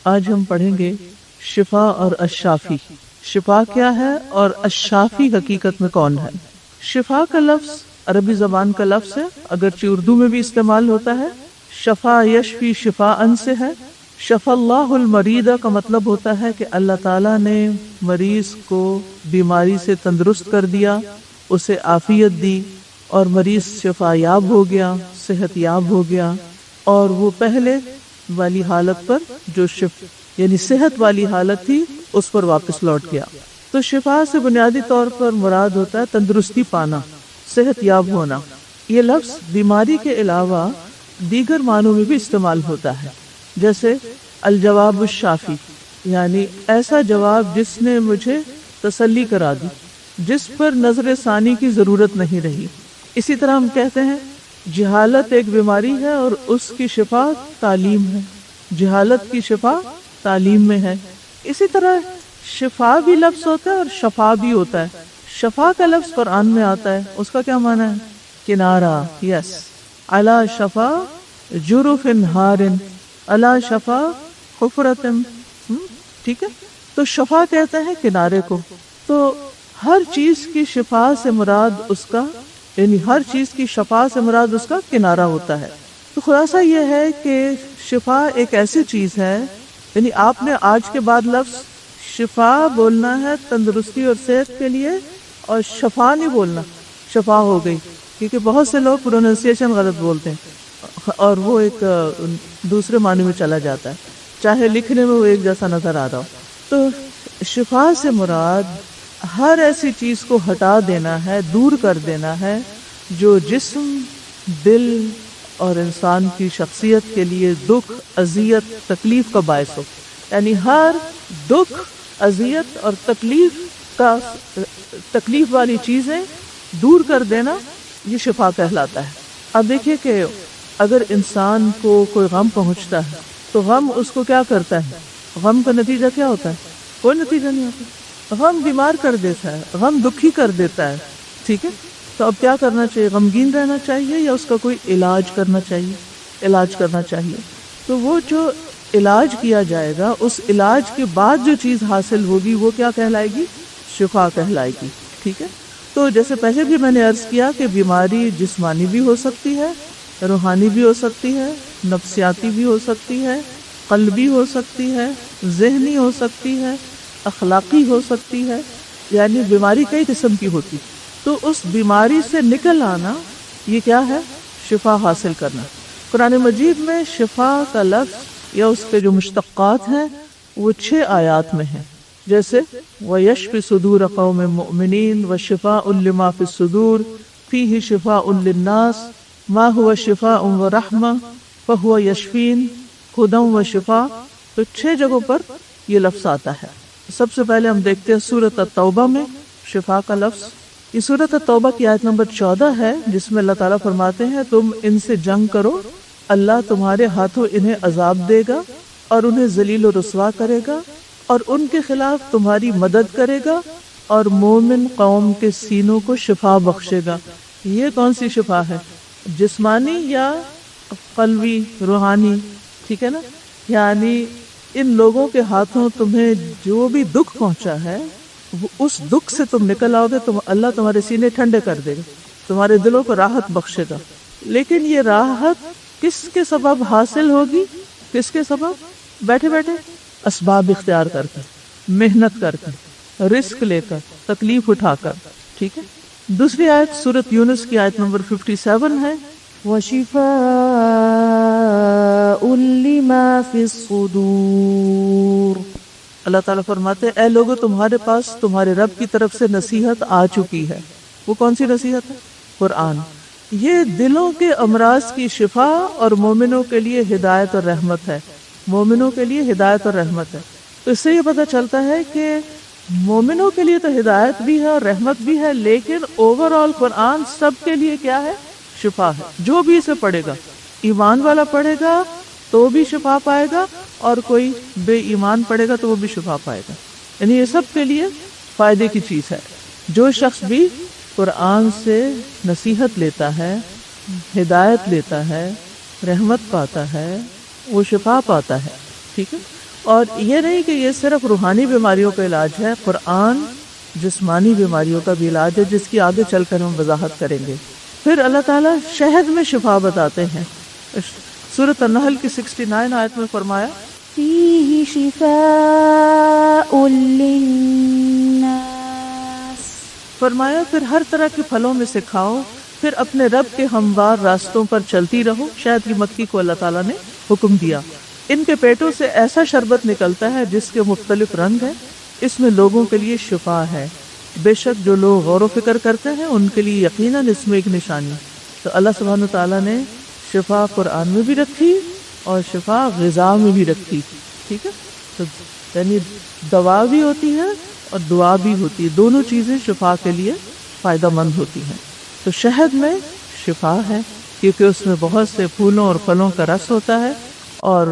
آج ہم پڑھیں گے شفا اور الشافی. شفا کیا ہے اور الشافی حقیقت میں کون ہے؟ شفا کا لفظ عربی زبان کا لفظ ہے، اگرچہ اردو میں بھی استعمال ہوتا ہے. شفا یشفی شفاءً سے ہے. شفا اللہ المریض کا مطلب ہوتا ہے کہ اللہ تعالیٰ نے مریض کو بیماری سے تندرست کر دیا، اسے عافیت دی اور مریض شفا یاب ہو گیا، صحت یاب ہو گیا، اور وہ پہلے والی حالت پر جو یعنی صحت والی حالت تھی اس پر واپس لوٹ گیا. تو شفا سے بنیادی طور پر مراد ہوتا ہے تندرستی پانا، صحت یاب ہونا. یہ لفظ بیماری کے علاوہ دیگر معنوں میں بھی استعمال ہوتا ہے، جیسے الجواب الشافی، یعنی ایسا جواب جس نے مجھے تسلی کرا دی، جس پر نظر ثانی کی ضرورت نہیں رہی. اسی طرح ہم کہتے ہیں جہالت ایک بیماری ہے اور اس کی شفا تعلیم ہے. جہالت کی شفا تعلیم میں ہے. اسی طرح شفا بھی لفظ ہوتا ہے اور شفا بھی ہوتا ہے. شفا کا لفظ قرآن میں آتا ہے، اس کا کیا معنی ہے؟ کنارہ. یس، علی شفا جرف ہار، علی شفا حفرت. ٹھیک ہے، تو شفا کہتے ہیں کنارے کو. تو ہر چیز کی شفا سے مراد اس کا، یعنی ہر چیز کی شفا سے مراد اس کا کنارہ ہوتا ہے. تو خلاصہ یہ ہے کہ شفا ایک ایسی چیز ہے، یعنی آپ نے آج کے بعد لفظ شفا بولنا ہے تندرستی اور صحت کے لیے، اور شفا نہیں بولنا شفا ہو گئی، کیونکہ بہت سے لوگ پروننسیشن غلط بولتے ہیں اور وہ ایک دوسرے معنی میں چلا جاتا ہے، چاہے لکھنے میں وہ ایک جیسا نظر آ رہا ہو. تو شفا سے مراد ہر ایسی چیز کو ہٹا دینا ہے، دور کر دینا ہے جو جسم، دل اور انسان کی شخصیت کے لیے دکھ، اذیت، تکلیف کا باعث ہو. یعنی ہر دکھ، اذیت اور تکلیف والی چیزیں دور کر دینا، یہ شفا کہلاتا ہے. اب دیکھیے کہ اگر انسان کو کوئی غم پہنچتا ہے تو غم اس کو کیا کرتا ہے؟ غم کا نتیجہ کیا ہوتا ہے؟ کوئی نتیجہ نہیں ہوتا. غم بیمار کر دیتا ہے، غم دکھی کر دیتا ہے. ٹھیک ہے، تو اب کیا کرنا چاہیے؟ غمگین رہنا چاہیے یا اس کا کوئی علاج کرنا چاہیے؟ علاج کرنا چاہیے. تو وہ جو علاج کیا جائے گا، اس علاج کے بعد جو چیز حاصل ہوگی وہ کیا کہلائے گی؟ شفا کہلائے گی. ٹھیک ہے، تو جیسے پہلے بھی میں نے عرض کیا کہ بیماری جسمانی بھی ہو سکتی ہے، روحانی بھی ہو سکتی ہے، نفسیاتی بھی ہو سکتی ہے، قلبی ہو سکتی ہے، ذہنی ہو سکتی ہے، اخلاقی ہو سکتی ہے. یعنی بیماری کئی قسم کی ہوتی. تو اس بیماری سے نکل آنا، یہ کیا ہے؟ شفا حاصل کرنا. قرآن مجید میں شفا کا لفظ یا اس کے جو مشتقات ہیں وہ 6 آیات میں ہیں، جیسے وَيَشْفِ صُدُورَ قَوْمٍ مُؤْمِنِينَ وَشِفَاءٌ لِمَا فِي الصُّدُورِ فِيهِ شِفَاءٌ لِلنَّاسِ مَا هُوَ شِفَاءٌ وَرَحْمَةٌ فَهُوَ يَشْفِينَ هُدًى وَشِفَاءٌ. تو 6 جگہوں پر یہ لفظ آتا ہے. سب سے پہلے ہم دیکھتے ہیں سورۃ التوبہ میں شفا کا لفظ. یہ سورۃ التوبہ کی آیت نمبر 14 ہے، جس میں اللہ تعالیٰ فرماتے ہیں تم ان سے جنگ کرو، اللہ تمہارے ہاتھوں انہیں عذاب دے گا اور انہیں ذلیل و رسوا کرے گا اور ان کے خلاف تمہاری مدد کرے گا اور مومن قوم کے سینوں کو شفا بخشے گا. یہ کون سی شفا ہے؟ جسمانی یا قلبی، روحانی؟ ٹھیک ہے نا. یعنی ان لوگوں کے ہاتھوں تمہیں جو بھی دکھ پہنچا ہے، اس دکھ سے تم نکل آؤ گے، اللہ تمہارے سینے ٹھنڈے کر دے گا، تمہارے دلوں کو راحت بخشے گا. لیکن یہ راحت کس کے سبب حاصل ہوگی؟ کس کے سبب؟ بیٹھے بیٹھے اسباب اختیار کر کے، محنت کر کے، رزق لے کر، تکلیف اٹھا کر. ٹھیک ہے. دوسری آیت سورۃ یونس کی آیت نمبر 57 ہے، وَشِفَاءٌ لِمَا فِي الصُّدُورِ. اللہ تعالیٰ فرماتے ہیں اے لوگو تمہارے پاس تمہارے رب کی طرف سے نصیحت آ چکی ہے. وہ کون سی نصیحت ہے؟ قرآن. یہ دلوں کے امراض کی شفا اور مومنوں کے لیے ہدایت اور رحمت ہے. مومنوں کے لیے ہدایت اور رحمت ہے. تو اس سے یہ پتہ چلتا ہے کہ مومنوں کے لیے تو ہدایت بھی ہے اور رحمت بھی ہے، لیکن اوور آل قرآن سب کے لیے کیا ہے؟ شفا ہے. جو بھی اسے پڑھے گا، ایمان والا پڑھے گا تو بھی شفا پائے گا، اور کوئی بے ایمان پڑھے گا تو وہ بھی شفا پائے گا. یعنی یہ سب کے لیے فائدے کی چیز ہے. جو شخص بھی قرآن سے نصیحت لیتا ہے، ہدایت لیتا ہے، رحمت پاتا ہے، وہ شفا پاتا ہے. ٹھیک ہے. اور یہ نہیں کہ یہ صرف روحانی بیماریوں کا علاج ہے، قرآن جسمانی بیماریوں کا بھی علاج ہے، جس کی آگے چل کر ہم وضاحت کریں گے۔ پھر اللہ تعالیٰ شہد میں شفا بتاتے ہیں۔ سورۃ النحل کی 69 آیت میں فرمایا فیہ شفاء للناس، فرمایا پھر ہر طرح کے پھلوں میں سے کھاؤ، پھر اپنے رب کے ہموار راستوں پر چلتی رہو۔ شہد کی مکھی کو اللہ تعالیٰ نے حکم دیا۔ ان کے پیٹوں سے ایسا شربت نکلتا ہے جس کے مختلف رنگ ہیں، اس میں لوگوں کے لیے شفا ہے، بے شک جو لوگ غور و فکر کرتے ہیں ان کے لیے یقیناً اس میں ایک نشانی۔ تو اللہ سبحانہ تعالیٰ نے شفا قرآن میں بھی رکھی اور شفا غذا میں بھی رکھی، ٹھیک ہے؟ تو یعنی دوا بھی ہوتی ہے اور دعا بھی ہوتی ہے، دونوں چیزیں شفا کے لیے فائدہ مند ہوتی ہیں۔ تو شہد میں شفا ہے کیونکہ اس میں بہت سے پھولوں اور پھلوں کا رس ہوتا ہے اور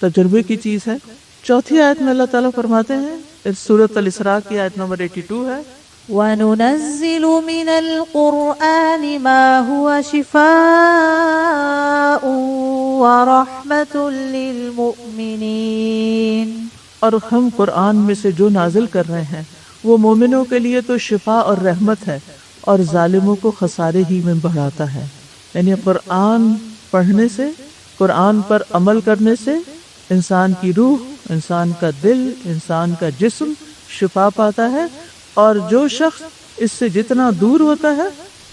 تجربے کی چیز ہے۔ چوتھی آیت میں اللہ تعالیٰ فرماتے ہیں، اس سورۃ الاسراء کی آیت نمبر 82 ہے، وَنُنَزِّلُ مِنَ الْقُرْآنِ مَا هُوَ شِفَاءٌ وَرَحْمَةٌ لِّلْمُؤْمِنِينَ، اور ہم قرآن میں سے جو نازل کر رہے ہیں وہ مومنوں کے لیے تو شفا اور رحمت ہے اور ظالموں کو خسارے ہی میں بڑھاتا ہے۔ یعنی قرآن پڑھنے سے، قرآن پر عمل کرنے سے انسان کی روح، انسان کا دل، انسان کا جسم شفا پاتا ہے، اور جو شخص اس سے جتنا دور ہوتا ہے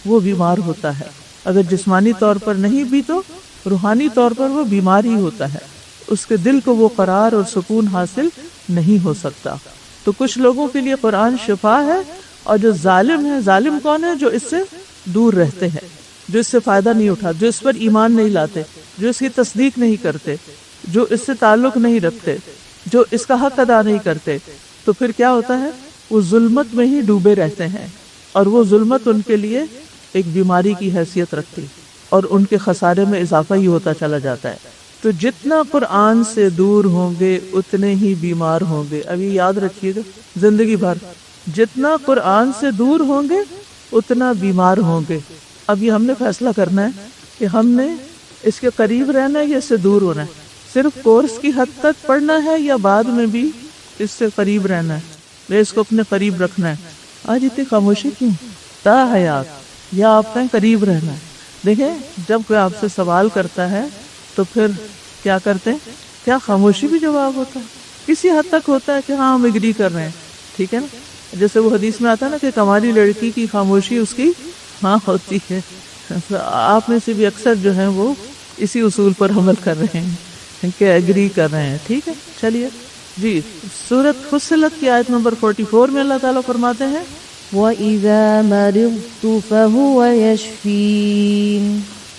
وہ بیمار ہوتا ہے۔ اگر جسمانی طور پر نہیں بھی تو روحانی طور پر وہ بیمار ہی ہوتا ہے، اس کے دل کو وہ قرار اور سکون حاصل نہیں ہو سکتا۔ تو کچھ لوگوں کے لیے قرآن شفا ہے، اور جو ظالم ہے، ظالم کون ہے؟ جو اس سے دور رہتے ہیں، جو اس سے فائدہ نہیں اٹھاتے، جو اس پر ایمان نہیں لاتے، جو اس کی تصدیق نہیں کرتے، جو اس سے تعلق نہیں رکھتے، جو اس کا حق ادا نہیں کرتے، تو پھر کیا ہوتا ہے؟ وہ ظلمت میں ہی ڈوبے رہتے ہیں، اور وہ ظلمت ان کے لیے ایک بیماری کی حیثیت رکھتی اور ان کے خسارے میں اضافہ ہی ہوتا چلا جاتا ہے۔ تو جتنا قرآن سے دور ہوں گے اتنے ہی بیمار ہوں گے۔ ابھی یاد رکھیے گا، زندگی بھر جتنا قرآن سے دور ہوں گے اتنا بیمار ہوں گے۔ اب یہ ہم نے فیصلہ کرنا ہے کہ ہم نے اس کے قریب رہنا ہے یا اس سے دور ہونا ہے، صرف کورس کی حد تک پڑھنا ہے یا بعد میں بھی اس سے قریب رہنا ہے، یا اس کو اپنے قریب رکھنا ہے۔ آج اتنی خاموشی کیوں؟ تا حیات، یا آپ کہیں قریب رہنا ہے۔ دیکھیں، جب کوئی آپ سے سوال کرتا ہے تو پھر کیا کرتے ہیں؟ کیا خاموشی بھی جواب ہوتا ہے؟ کسی حد تک ہوتا ہے کہ ہاں ہم اگری کر رہے ہیں، ٹھیک ہے نا؟ جیسے وہ حدیث میں آتا ہے نا کہ کمالی لڑکی کی خاموشی اس کی ہاں ہوتی ہے۔ آپ میں سے بھی اکثر جو ہیں وہ اسی اصول پر عمل کر رہے ہیں کہ ایگری کر رہے ہیں، ٹھیک ہے؟ چلیے جی، سورۃ فصلت کی آیت نمبر 44 میں اللہ تعالیٰ فرماتے ہیں وَإِذَا مَرِضْتُ فَهُوَ يَشْفِينِ،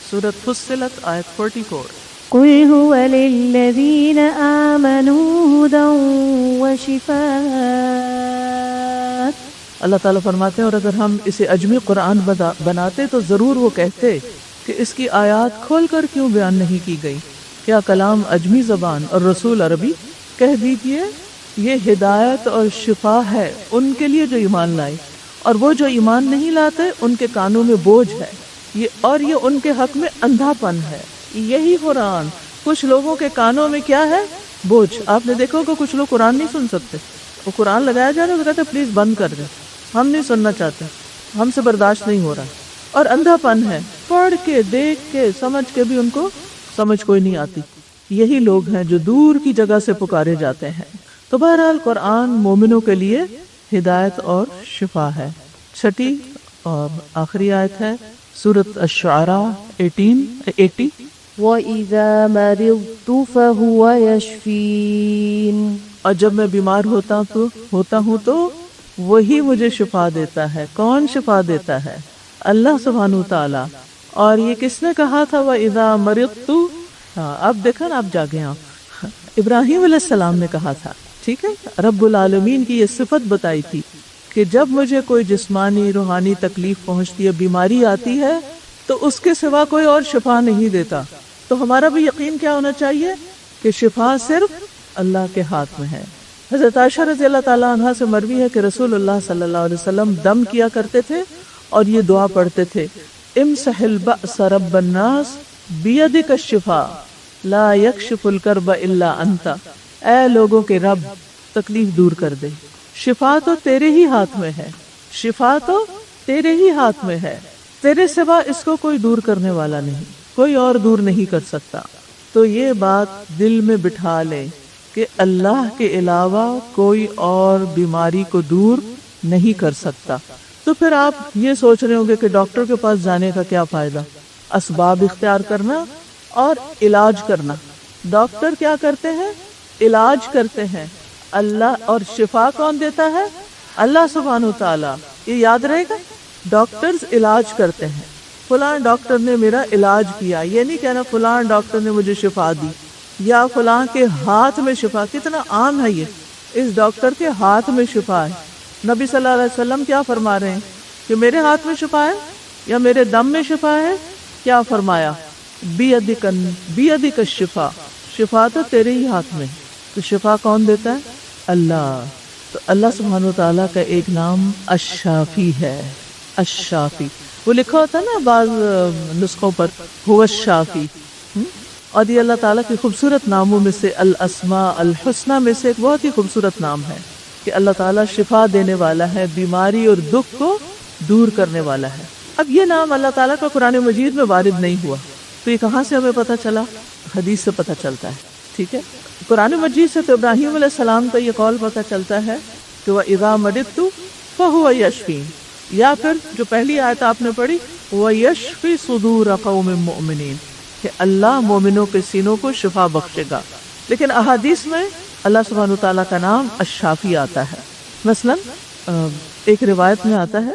سورۃ فصلت آیت 44، قُلْ هُوَ لِلَّذِينَ آمَنُوا هُدًى وَشِفَاءٌ۔ اللہ تعالیٰ فرماتے ہیں اور اگر ہم اسے عجمی قرآن بناتے تو ضرور وہ کہتے کہ اس کی آیات کھول کر کیوں بیان نہیں کی گئی؟ کیا کلام عجمی زبان اور رسول عربی؟ کہہ دیجئے یہ ہدایت اور شفا ہے ان کے لیے جو ایمان لائے، اور وہ جو ایمان نہیں لاتے ان کے کانوں میں بوجھ ہے، اور یہ ان کے حق میں اندھا پن ہے۔ یہی قرآن کچھ لوگوں کے کانوں میں کیا ہے؟ بوجھ۔ آپ نے دیکھو کہ کچھ لوگ قرآن نہیں سن سکتے، وہ قرآن لگایا جا رہا ہے تو کہتے پلیز بند کر دیں، ہم نہیں سننا چاہتے، ہم سے برداشت نہیں ہو رہا، اور اندھا پن ہے، پڑھ کے دیکھ کے سمجھ کے بھی ان کو سمجھ کوئی نہیں آتی۔ یہی لوگ ہیں جو دور کی جگہ سے پکارے جاتے ہیں۔ تو بہرحال قرآن مومنوں کے لیے ہدایت اور شفا ہے۔ چھٹی اور آخری آیت ہے سورۃ الشعراء 80، وَإِذَا مَرِضْتُ فَهُوَ يَشْفِينِ، اور جب میں بیمار ہوتا ہوں تو وہی مجھے شفا دیتا ہے۔ کون شفا دیتا ہے؟ اللہ سبحانہ تعالیٰ۔ اور یہ کس نے کہا تھا وَإِذَا مَرِضْتُ؟ اب دیکھیں آپ جاگے آپ، ابراہیم علیہ السلام نے کہا تھا، ٹھیک ہے؟ رب العالمین کی یہ صفت بتائی تھی کہ جب مجھے کوئی جسمانی روحانی تکلیف پہنچتی ہے، بیماری آتی ہے، تو اس کے سوا کوئی اور شفا نہیں دیتا۔ تو ہمارا بھی یقین کیا ہونا چاہیے کہ شفا صرف اللہ کے ہاتھ میں ہے۔ حضرت عائشہ رضی اللہ تعالیٰ عنہا سے مروی ہے کہ رسول اللہ صلی اللہ علیہ وسلم دم کیا کرتے تھے اور یہ دعا پڑھتے تھے، امسح البأس رب الناس بیدک الشفاء لا یکشف الکرب الا انت، اے لوگوں کے رب تکلیف دور کر دے، شفا تو تیرے ہی ہاتھ میں ہے، شفا تو تیرے ہی ہاتھ میں ہے، تیرے سوا اس کو کوئی دور کرنے والا نہیں، کوئی اور دور نہیں کر سکتا۔ تو یہ بات دل میں بٹھا لیں کہ اللہ کے علاوہ کوئی اور بیماری کو دور نہیں کر سکتا۔ تو پھر آپ یہ سوچ رہے ہوں گے کہ ڈاکٹر کے پاس جانے کا کیا فائدہ؟ اسباب اختیار کرنا اور علاج کرنا۔ ڈاکٹر کیا کرتے ہیں؟ علاج کرتے ہیں۔ اللہ اور شفا کون دیتا ہے؟ اللہ سبحانہ و تعالی۔ یہ یاد رہے گا، ڈاکٹرز علاج کرتے ہیں۔ فلاں ڈاکٹر نے میرا علاج کیا، یہ نہیں کہنا فلاں ڈاکٹر نے مجھے شفا دی یا فلاں کے ہاتھ میں شفا۔ کتنا عام ہے یہ، اس ڈاکٹر کے ہاتھ میں شفا ہے۔ نبی صلی اللہ علیہ وسلم کیا فرما رہے ہیں کہ میرے ہاتھ میں شفا ہے یا میرے دم میں شفا ہے؟ کیا فرمایا؟ بیدک الشفا، شفا تو تیرے ہی ہاتھ میں۔ تو شفا کون دیتا ہے؟ اللہ۔ تو اللہ سبحانہ و تعالیٰ کا ایک نام الشافی ہے، الشافی۔ وہ لکھا ہوتا ہے نا بعض نسخوں پر هو الشافی، اور یہ اللہ تعالیٰ کے خوبصورت ناموں میں سے الاسماء الحسنی میں سے ایک بہت ہی خوبصورت نام ہے کہ اللہ تعالیٰ شفا دینے والا ہے، بیماری اور دکھ کو دور کرنے والا ہے۔ اب یہ نام اللہ تعالیٰ کا قرآن مجید میں وارد نہیں ہوا، تو یہ کہاں سے ہمیں پتہ چلا؟ حدیث سے پتہ چلتا ہے، ٹھیک ہے۔ قرآن مجید سے تو ابراہیم علیہ السلام کا یہ قول پتہ چلتا ہے کہ وَإِذَا مَرِضْتُ فَهُوَ يَشْفِينِ، یا پھر جو پہلی آیت آپ نے پڑھی وَيَشْفِي صُدُورَ قَوْمٍ مُؤْمِنِينَ، کہ اللہ مومنوں کے سینوں کو شفا بخشے گا۔ لیکن احادیث میں اللہ سبحانہ تعالیٰ کا نام الشافی آتا ہے۔ مثلا ایک روایت میں آتا ہے،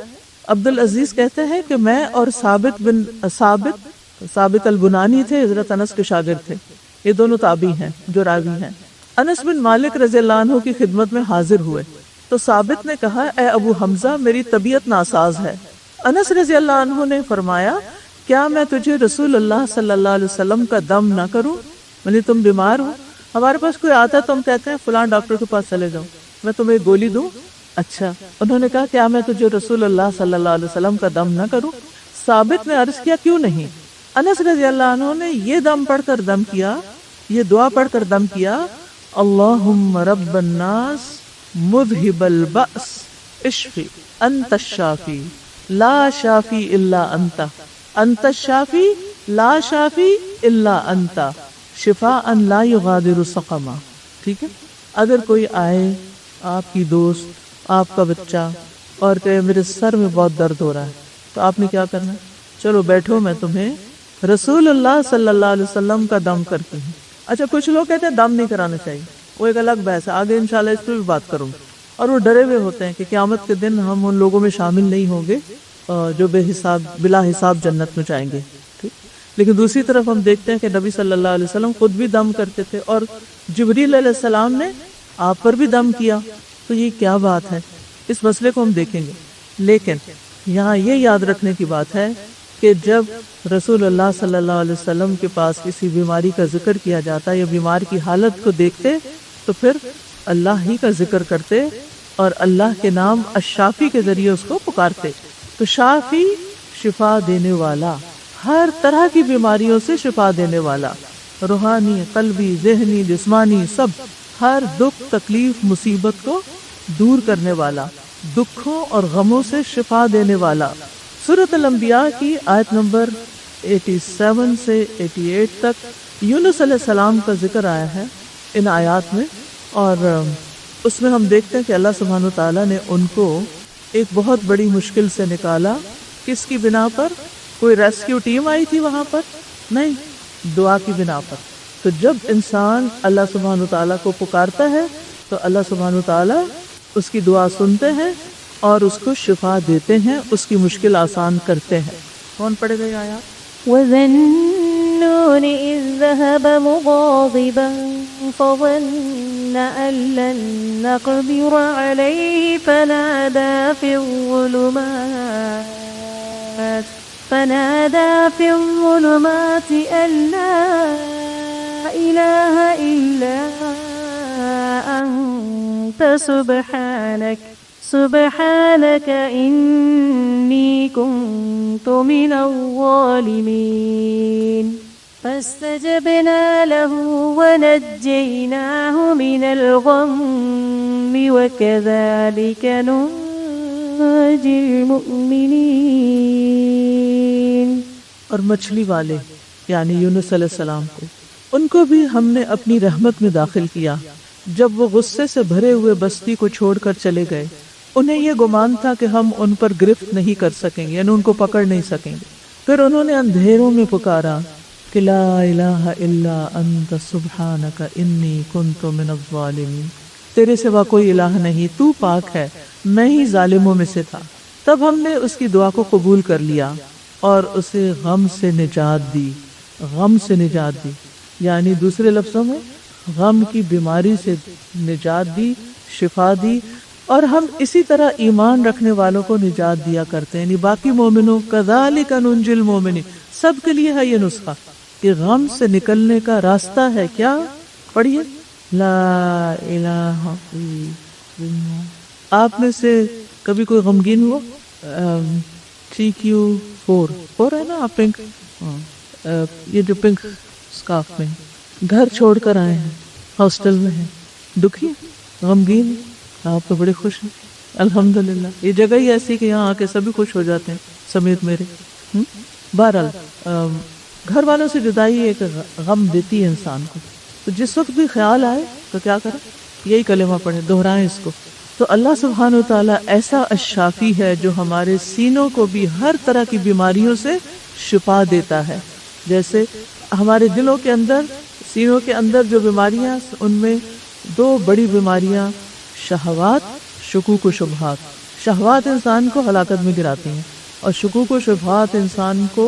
عبدالعزیز کہتے ہیں کہ میں اور ثابت البنانی تھے، حضرت انس کے شاگرد تھے، یہ دونوں تابعی ہیں جو راوی ہیں۔ انس بن مالک رضی اللہ عنہ کی خدمت میں حاضر ہوئے تو ثابت نے کہا اے ابو حمزہ میری طبیعت ناساز ہے۔ انس رضی اللہ عنہ نے فرمایا کیا میں تجھے رسول اللہ صلی اللہ علیہ وسلم کا دم نہ کروں؟ یعنی تم بیمار ہو، ہمارے پاس کوئی آتا ہے تو ہم کہتے ہیں فلاں ڈاکٹر کے پاس چلے جاؤ، میں تمہیں گولی دوں؟ اچھا، انہوں نے کہا کیا میں تجھے رسول اللہ صلی اللہ علیہ وسلم کا دم نہ کروں؟ ثابت نے عرض کیا کیوں نہیں؟ انس رضی اللہ عنہ نے یہ دم پڑھ کر دم کیا، یہ دعا پڑھ کر دم کیا، اللہم رب الناس مذہب البأس اشفی انت الشافی لا شافی الا انت، انت الشافی لا شافی الا انت شفاء لا یغادر سقما۔ ٹھیک ہے، اگر کوئی آئے آپ کی دوست، آپ کا بچہ، اور کہ میرے سر میں بہت درد ہو رہا ہے، تو آپ نے کیا کرنا ہے؟ چلو بیٹھو میں تمہیں رسول اللہ صلی اللہ علیہ وسلم کا دم کرتی ہوں۔ اچھا، کچھ لوگ کہتے ہیں دم نہیں کرانا چاہیے، وہ ایک الگ بحث ہے، آگے انشاءاللہ اس پہ بھی بات کروں گی۔ اور وہ ڈرے ہوئے ہوتے ہیں کہ قیامت کے دن ہم ان لوگوں میں شامل نہیں ہوں گے جو بلا حساب جنت میں جائیں گے۔ ٹھیک، لیکن دوسری طرف ہم دیکھتے ہیں کہ نبی صلی اللہ علیہ وسلم خود بھی دم کرتے تھے اور جبریل علیہ السلام نے آپ پر بھی دم کیا، تو یہ کیا بات ہے؟ اس مسئلے کو ہم دیکھیں گے۔ لیکن یہاں یہ یاد رکھنے کی بات ہے کہ جب رسول اللہ صلی اللہ علیہ وسلم کے پاس کسی بیماری کا ذکر کیا جاتا یا بیمار کی حالت کو دیکھتے تو پھر اللہ ہی کا ذکر کرتے اور اللہ کے نام الشافی کے ذریعے اس کو پکارتے۔ تو شافی شفا دینے والا، ہر طرح کی بیماریوں سے شفا دینے والا، روحانی، قلبی، ذہنی، جسمانی، سب، ہر دکھ، تکلیف، مصیبت کو دور کرنے والا، دکھوں اور غموں سے شفا دینے والا۔ سورۃ الانبیاء کی آیت نمبر 87 سے 88 تک یونس علیہ السلام کا ذکر آیا ہے ان آیات میں، اور اس میں ہم دیکھتے ہیں کہ اللہ سبحانہ وتعالیٰ نے ان کو ایک بہت بڑی مشکل سے نکالا۔ کس کی بنا پر؟ کوئی ریسکیو ٹیم آئی تھی وہاں پر؟ نہیں، دعا کی بنا پر۔ تو جب انسان اللہ سبحانہ وتعالیٰ کو پکارتا ہے تو اللہ سبحانہ وتعالیٰ اس کی دعا سنتے ہیں اور اس کو شفا دیتے ہیں، اس کی مشکل آسان کرتے ہیں۔ کون پڑھے گا یہ آیات؟ وَذَنُّونِ إِذْ ذَهَبَ مُغَاضِبًا فَظَنَّ أَن لَّن نَّقْدِرَ عَلَيْهِ فنادى في الظلمات أن لا إله إلا أنت سبحانك إني كنت من الظالمين۔ فاستجبنا له ونجيناه من الغم وكذلك ننجي المؤمنين. اور مچھلی والے یعنی یونس علیہ السلام کو، ان کو بھی ہم نے اپنی رحمت میں داخل کیا جب وہ غصے سے بھرے ہوئے بستی کو چھوڑ کر چلے گئے. انہیں یہ گمان تھا کہ ہم ان پر گرفت نہیں کر سکیں گے، یعنی ان کو پکڑ نہیں سکیں گے. پھر انہوں نے اندھیروں میں پکارا کہ لا الہ الا انت سبحانک انی کنت من الظالمین، تیرے سوا کوئی الہ نہیں، تو پاک ہے، میں ہی ظالموں میں سے تھا. تب ہم نے اس کی دعا کو قبول کر لیا اور اسے غم سے نجات دی. غم سے نجات دی یعنی دوسرے لفظوں میں غم کی بیماری سے نجات دی، شفا دی. اور ہم اسی طرح ایمان رکھنے والوں کو نجات دیا کرتے ہیں، یعنی باقی مومنوں کذالک ننجی المؤمنین، سب کے لیے ہے یہ نسخہ کہ غم سے نکلنے کا راستہ ہے کیا؟ پڑھیے لا الہ الا اللہ. آپ میں سے کبھی کوئی غمگین ہوا؟ TQ4 ہے نا، آپ پنک یہ جو پنک سکارف میں گھر چھوڑ کر آئے ہیں، ہاسٹل میں ہیں، دکھی غمگین، آپ تو بڑے خوش ہیں. الحمدللہ یہ جگہ ہی ایسی کہ یہاں آ کے سبھی خوش ہو جاتے ہیں سمیت میرے. بہرحال گھر والوں سے جدائی ایک غم دیتی ہے انسان کو، تو جس وقت بھی خیال آئے تو کیا کریں؟ یہی کلمہ پڑھیں، دہرائیں اس کو. تو اللہ سبحانہ وتعالی ایسا الشافی ہے جو ہمارے سینوں کو بھی ہر طرح کی بیماریوں سے شفا دیتا ہے. جیسے ہمارے دلوں کے اندر، سینوں کے اندر جو بیماریاں، ان میں دو بڑی بیماریاں شہوات، شکوک و شبہات. شہوات انسان کو ہلاکت میں گراتی ہیں اور شکوک و شبہات انسان کو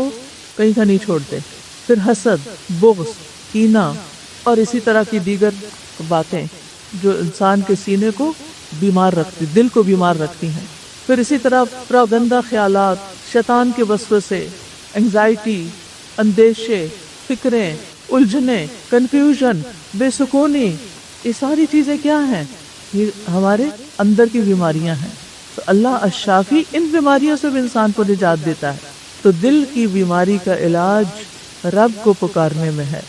کہیں کا نہیں چھوڑتے. پھر حسد، بغض، کینہ اور اسی طرح کی دیگر باتیں جو انسان کے سینے کو بیمار رکھتی، دل کو بیمار رکھتی ہیں. پھر اسی طرح پراگندہ خیالات، شیطان کے وسوسے، انگزائٹی، اندیشے، فکریں، الجھنیں، کنفیوژن، بے سکونی، یہ ساری چیزیں کیا ہیں؟ یہ ہمارے اندر کی بیماریاں ہیں. تو اللہ الشافی ان بیماریوں سے بھی انسان کو نجات دیتا ہے. تو دل کی بیماری کا علاج رب کو پکارنے میں ہے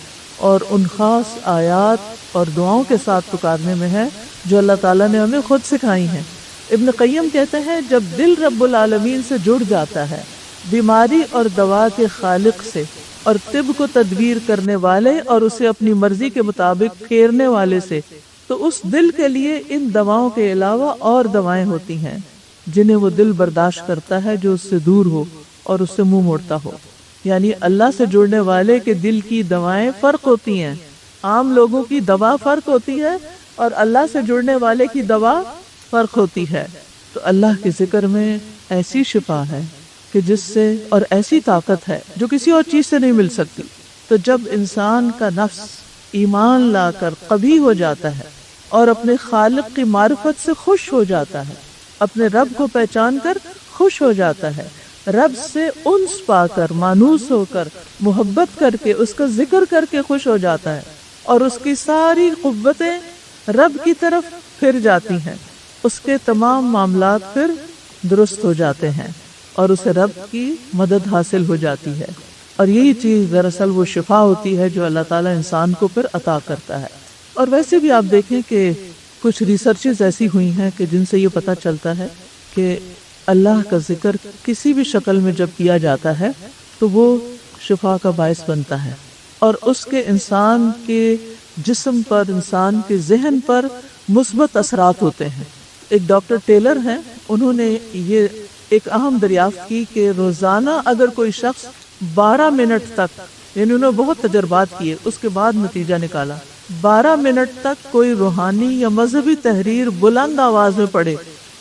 اور ان خاص آیات اور دعاؤں کے ساتھ پکارنے میں ہے جو اللہ تعالیٰ نے ہمیں خود سکھائی ہیں. ابن قیم کہتے ہیں جب دل رب العالمین سے جڑ جاتا ہے، بیماری اور دوا کے خالق سے اور طب کو تدبیر کرنے والے اور اسے اپنی مرضی کے مطابق پھیرنے والے سے، تو اس دل کے لیے ان دواؤں کے علاوہ اور دوائیں ہوتی ہیں جنہیں وہ دل برداشت کرتا ہے جو اس سے دور ہو اور اس سے منہ موڑتا ہو. یعنی اللہ سے جڑنے والے کے دل کی دوائیں فرق ہوتی ہیں. عام لوگوں کی دوا فرق ہوتی ہے اور اللہ سے جڑنے والے کی دوا فرق ہوتی ہے. تو اللہ کے ذکر میں ایسی شفا ہے کہ جس سے، اور ایسی طاقت ہے جو کسی اور چیز سے نہیں مل سکتی. تو جب انسان کا نفس ایمان لا کر قوی ہو جاتا ہے اور اپنے خالق کی معرفت سے خوش ہو جاتا ہے، اپنے رب کو پہچان کر خوش ہو جاتا ہے، رب سے انس پا کر، مانوس ہو کر، محبت کر کے، اس کا ذکر کر کے خوش ہو جاتا ہے، اور اس کی ساری قوتیں رب کی طرف پھر جاتی ہیں، اس کے تمام معاملات پھر درست ہو جاتے ہیں اور اسے رب کی مدد حاصل ہو جاتی ہے. اور یہی چیز دراصل وہ شفا ہوتی ہے جو اللہ تعالیٰ انسان کو پھر عطا کرتا ہے. اور ویسے بھی آپ دیکھیں کہ کچھ ریسرچز ایسی ہوئی ہیں کہ جن سے یہ پتہ چلتا ہے کہ اللہ کا ذکر کسی بھی شکل میں جب کیا جاتا ہے تو وہ شفا کا باعث بنتا ہے، اور اس کے انسان کے جسم پر، انسان کے ذہن پر مثبت اثرات ہوتے ہیں. ایک ڈاکٹر ٹیلر ہیں، انہوں نے یہ ایک اہم دریافت کی کہ روزانہ اگر کوئی شخص 12 منٹ تک، یعنی انہوں نے بہت تجربات کیے، اس کے بعد نتیجہ نکالا، 12 منٹ تک کوئی روحانی یا مذہبی تحریر بلند آواز میں پڑھے.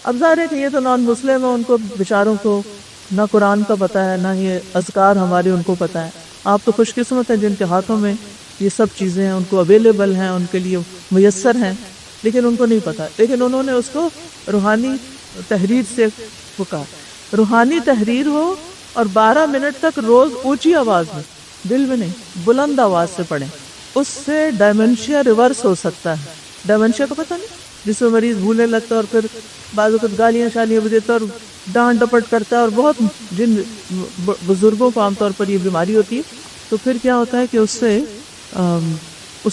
اب ظاہر ہے کہ یہ تو نان مسلم ہیں، ان کو بیچاروں کو نہ قرآن کا پتہ ہے، نہ یہ اذکار ہمارے ان کو پتہ ہے. آپ تو خوش قسمت ہیں جن کے ہاتھوں میں یہ سب چیزیں ہیں، ان کو اویلیبل ہیں، ان کے لیے میسر ہیں، لیکن ان کو نہیں پتہ. لیکن انہوں نے اس کو روحانی تحریر سے پکار، روحانی تحریر ہو اور 12 منٹ تک روز اونچی آواز میں، دل میں نہیں، بلند آواز سے پڑھیں. اس سے ڈائمنشیا ریورس ہو سکتا ہے. ڈائمنشیا کو پتہ نہیں، جس میں مریض بھولنے لگتا ہے اور پھر بعض اوقات گالیاں شالیاں بھی دیتا ہے اور ڈانٹ ڈپٹ کرتا ہے، اور بہت جن بزرگوں کو عام طور پر یہ بیماری ہوتی ہے تو پھر کیا ہوتا ہے کہ اس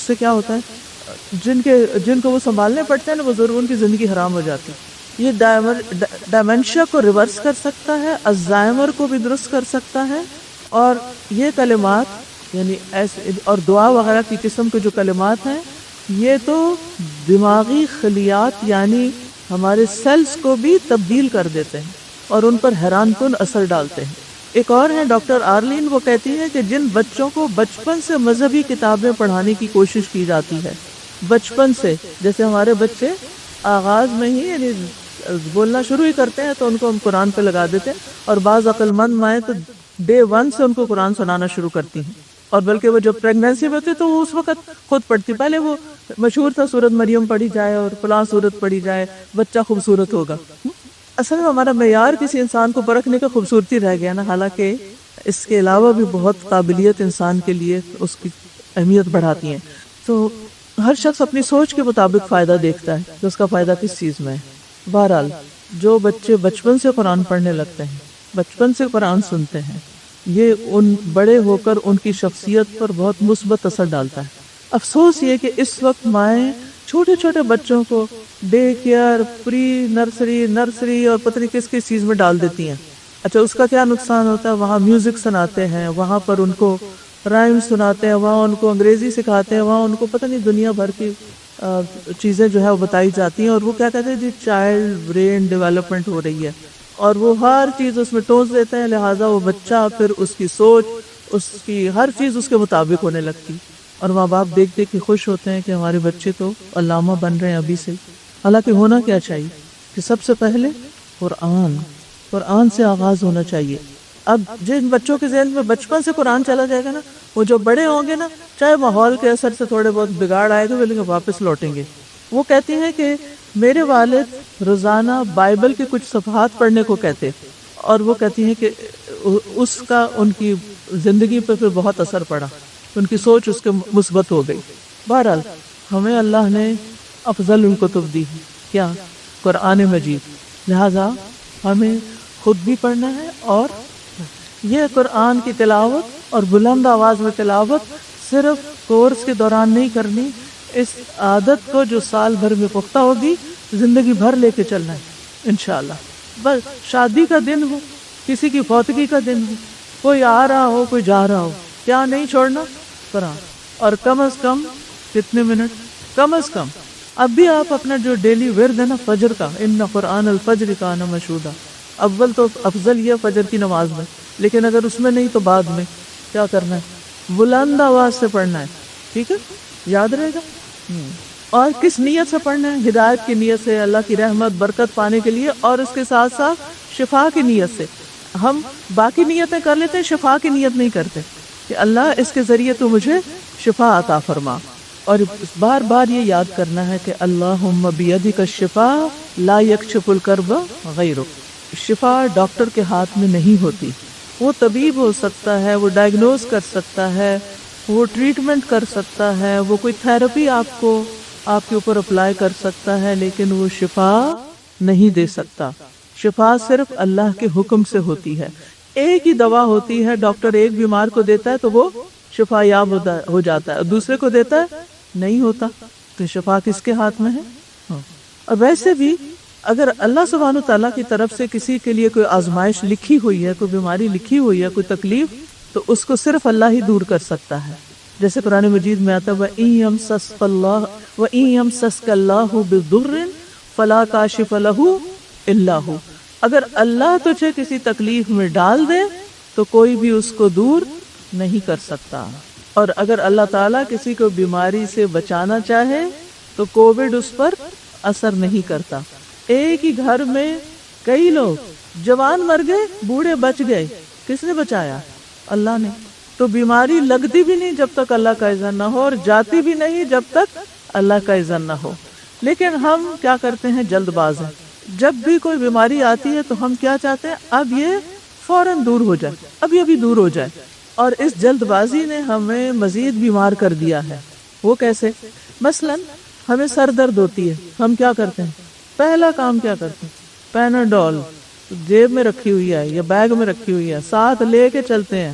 سے کیا ہوتا ہے، جن کو وہ سنبھالنے پڑتے ہیں نا بزرگ، ان کی زندگی حرام ہو جاتی ہے۔ یہ ڈائمنشیا کو ریورس کر سکتا ہے، الزائمر کو بھی درست کر سکتا ہے، اور یہ کلمات یعنی ایسے اور دعا وغیرہ کی قسم کے جو کلمات ہیں، یہ تو دماغی خلیات یعنی ہمارے سیلز کو بھی تبدیل کر دیتے ہیں اور ان پر حیران کن اثر ڈالتے ہیں۔ ایک اور ہے ڈاکٹر آرلین، وہ کہتی ہے کہ جن بچوں کو بچپن سے مذہبی کتابیں پڑھانے کی کوشش کی جاتی ہے، بچپن سے، جیسے ہمارے بچے آغاز میں ہی یعنی بولنا شروع ہی کرتے ہیں تو ان کو ہم قرآن پہ لگا دیتے ہیں، اور بعض عقل مند مائیں تو ڈے 1 سے ان کو قرآن سنانا شروع کرتی ہیں، اور بلکہ وہ جب پریگنینسی میں ہوتے تو وہ اس وقت خود پڑھتی، پہلے وہ مشہور تھا سورت مریم پڑھی جائے اور فلاں سورت پڑھی جائے بچہ خوبصورت ہوگا۔ اصل میں ہمارا معیار کسی انسان کو پرکھنے کا خوبصورتی رہ گیا نا، حالانکہ اس کے علاوہ بھی بہت قابلیت انسان کے لیے اس کی اہمیت بڑھاتی ہیں۔ تو ہر شخص اپنی سوچ کے مطابق فائدہ دیکھتا ہے کہ اس کا فائدہ کس چیز میں ہے۔ بہرحال جو بچے بچپن سے قرآن پڑھنے لگتے ہیں، بچپن سے قرآن سنتے ہیں، یہ ان بڑے ہو کر ان کی شخصیت پر بہت مثبت اثر ڈالتا ہے۔ افسوس یہ کہ اس وقت مائیں چھوٹے چھوٹے بچوں کو ڈے کیئر، پری نرسری اور پتہ نہیں کس کس چیز میں ڈال دیتی ہیں۔ اچھا اس کا کیا نقصان ہوتا ہے؟ وہاں میوزک سناتے ہیں، وہاں پر ان کو رائم سناتے ہیں، وہاں ان کو انگریزی سکھاتے ہیں، وہاں ان کو پتہ نہیں دنیا بھر کی چیزیں جو ہے وہ بتائی جاتی ہیں، اور وہ کیا کہتے ہیں جی چائلڈ برین ڈیولپمنٹ ہو رہی ہے، اور وہ ہر چیز اس میں ٹوس دیتے ہیں، لہٰذا وہ بچہ پھر اس کی سوچ، اس کی ہر چیز اس کے مطابق ہونے لگتی، اور ماں باپ دیکھ دیکھ کے خوش ہوتے ہیں کہ ہمارے بچے تو علامہ بن رہے ہیں ابھی سے۔ حالانکہ ہونا کیا چاہیے کہ سب سے پہلے قرآن سے آغاز ہونا چاہیے۔ اب جن بچوں کے ذہن میں بچپن سے قرآن چلا جائے گا نا، وہ جو بڑے ہوں گے نا، چاہے ماحول کے اثر سے تھوڑے بہت بگاڑ آئے گا لیکن واپس لوٹیں گے۔ وہ کہتی ہیں کہ میرے والد روزانہ بائبل کے کچھ صفحات پڑھنے کو کہتے، اور وہ کہتی ہیں کہ اس کا ان کی زندگی پہ پھر بہت اثر پڑا، ان کی سوچ اس کے مثبت ہو گئی۔ بہرحال ہمیں اللہ نے افضل الکتب دی، کیا؟ قرآن مجید، لہذا ہمیں خود بھی پڑھنا ہے، اور یہ قرآن کی تلاوت اور بلند آواز میں تلاوت صرف کورس کے دوران نہیں کرنی، اس عادت کو جو سال بھر میں پختہ ہوگی زندگی بھر لے کے چلنا ہے انشاءاللہ۔ بس شادی کا دن ہو، کسی کی فوتگی کا دن ہو، کوئی آ رہا ہو کوئی جا رہا ہو، کیا نہیں چھوڑنا؟ قرآن، اور کم از کم کتنے منٹ؟ کم از کم اب بھی آپ اپنا جو ڈیلی ورد ہے نا فجر کا، ان قرآن الفجر کان مشہودا، اول تو افضل یہ فجر کی نماز میں، لیکن اگر اس میں نہیں تو بعد میں کیا کرنا ہے؟ بلند آواز سے پڑھنا ہے، ٹھیک ہے؟ یاد رہے گا؟ اور کس نیت سے پڑھنا ہے؟ ہدایت کی نیت سے، اللہ کی رحمت برکت پانے کے لیے، اور اس کے ساتھ ساتھ شفا کی نیت سے۔ ہم باقی نیتیں کر لیتے ہیں، شفا کی نیت نہیں کرتے کہ اللہ اس کے ذریعے تو مجھے شفا عطا فرما۔ اور بار بار یہ یاد کرنا ہے کہ اللہم بیدک الشفا لا یکشف الکرب غیرک۔ شفا ڈاکٹر کے ہاتھ میں نہیں ہوتی، وہ طبیب ہو سکتا ہے، وہ ڈائگنوز کر سکتا ہے، وہ ٹریٹمنٹ کر سکتا ہے، وہ کوئی تھراپی آپ کے اوپر اپلائی کر سکتا ہے، لیکن وہ شفا نہیں دے سکتا۔ شفا صرف اللہ کے حکم سے ہوتی ہے۔ ایک ہی دوا ہوتی ہے، ڈاکٹر ایک بیمار کو دیتا ہے تو وہ شفا یاب ہو جاتا ہے، دوسرے کو دیتا ہے نہیں ہوتا، تو شفا کس کے ہاتھ میں ہے؟ اور ویسے بھی اگر اللہ سبحانہ تعالیٰ کی طرف سے کسی کے لیے کوئی آزمائش لکھی ہوئی ہے، کوئی بیماری لکھی ہوئی ہے، کوئی تکلیف، تو اس کو صرف اللہ ہی دور کر سکتا ہے۔ جیسے قرآن مجید میں آتا ہے وَإِن يَمْسَسْكَ اللَّهُ بِضُرٍّ فَلَا كَاشِفَ لَهُ إِلَّا هُ، اگر اللہ تجھے کسی تکلیف میں ڈال دے تو کوئی بھی اس کو دور نہیں کر سکتا، اور اگر اللہ تعالیٰ کسی کو بیماری سے بچانا چاہے تو کووڈ اس پر اثر نہیں کرتا۔ ایک ہی گھر میں کئی لوگ جوان مر گئے، بوڑھے بچ گئے، کس نے بچایا؟ اللہ نے۔ تو بیماری لگتی بھی نہیں جب تک اللہ کا اذن نہ ہو، اور جاتی بھی نہیں جب تک اللہ کا اذن نہ ہو۔ لیکن ہم کیا کرتے ہیں؟ جلد باز ہیں۔ جب بھی کوئی بیماری آتی ہے تو ہم کیا چاہتے ہیں؟ اب یہ فوراً دور ہو جائے، ابھی دور ہو جائے، اور اس جلد بازی نے ہمیں مزید بیمار کر دیا ہے۔ وہ کیسے؟ مثلاً ہمیں سر درد ہوتی ہے، ہم کیا کرتے ہیں؟ پہلا کام کیا کرتے ہیں؟ پیناڈول جیب میں رکھی ہوئی ہے یا بیگ میں رکھی ہوئی ہے، ساتھ لے کے چلتے ہیں،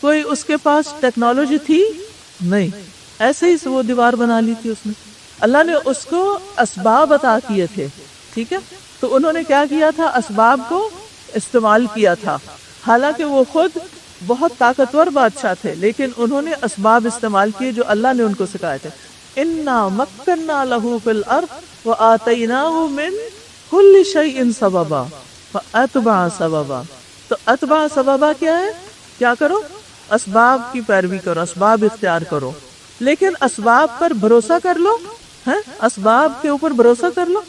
کوئی اس کے پاس ٹیکنالوجی تھی نہیں، ایسے ہی وہ دیوار بنا لی تھی اس نے. اللہ نے اس کو اسباب عطا کیے تھے، ٹھیک ہے، تو انہوں نے کیا کیا تھا، اسباب کو استعمال کیا تھا. حالانکہ وہ خود بہت طاقتور بادشاہ تھے، لیکن انہوں نے اسباب استعمال کیے جو اللہ نے ان کو سکھائے تھے. انا مکننا لہ فی الارض وآتیناہ من کل شیء سببا فاتبع سببا. تو اتبع سببا کیا ہے، کیا کرو، اسباب کی پیروی کرو، اسباب اختیار کرو، لیکن اسباب پر بھروسہ کر لو، اسباب کے اوپر بھروسہ کر لو.